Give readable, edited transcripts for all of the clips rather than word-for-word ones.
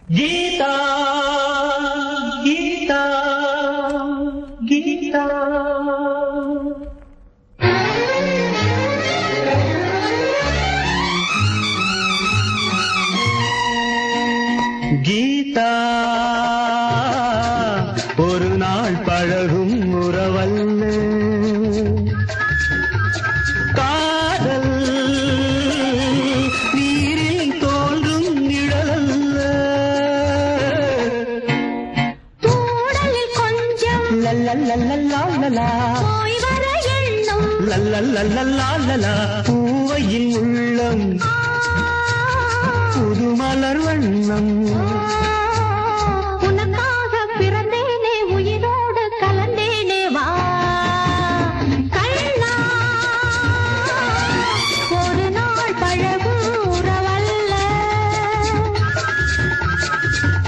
கீதா கீதா கீதா கீதா ஒரு நாள் பழகும் உறவல்ல காதல் நீரில் தோன்றும் நிழலல்ல தூடலில் கொஞ்சம் லல்லல்லல்லல்லா போய் வர எண்ணம் லல்லல்லல்லல்லா பூவையின் உள்ளம் புது மலர் வண்ணம் உனக்காக பிறந்தேனே உயிரோடு கலந்தேனே வா கண்ணா ஒரு நாள் பழகும் உறவல்ல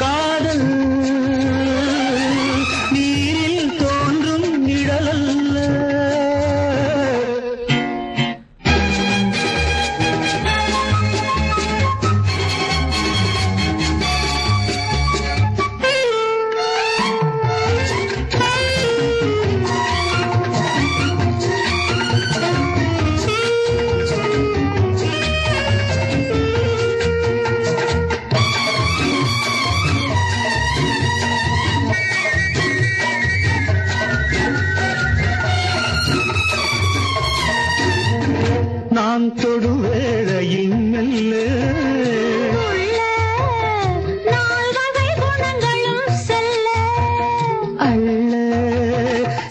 காதல் நீரில் தோன்றும் நிழலல்ல நான் தொடு வேளையில் மெல்ல உள்ள நால் வகை குணங்களும் செல்ல அள்ள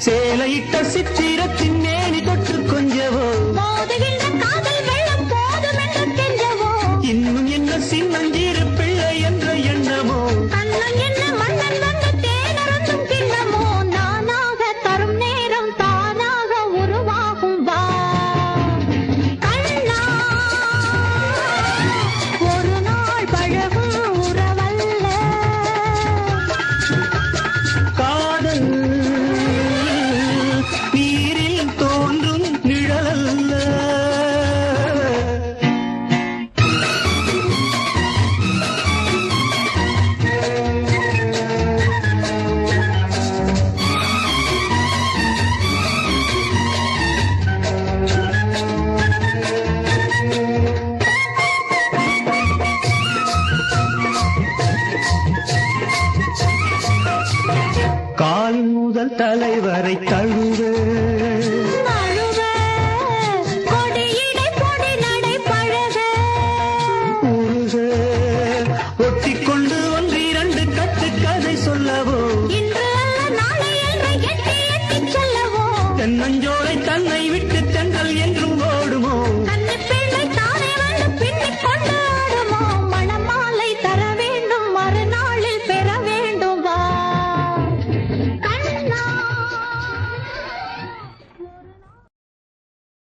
சேலையிட்ட சித்திரத்தின் மேனி தொட்டு கொஞ்சவோ மோதுகின்ற காதல் வெள்ளம் போதும் என்று கெஞ்சவோ இன்னும் என்ன சின்னஞ்சிறு பிள்ளை என்ற எண்ணமோ கண்ணன் என்ன மன்னன் வந்து தேனருந்தும் கிண்ணமோ நானாக தரும் நேரம் தானாக உருவாகும் வா கண்ணா ஒரு நாள் பழகும் உறவல்ல காதல் நீரில் தோன்றும் நிழலல்ல கால் முதல் தலைவரை தழுவ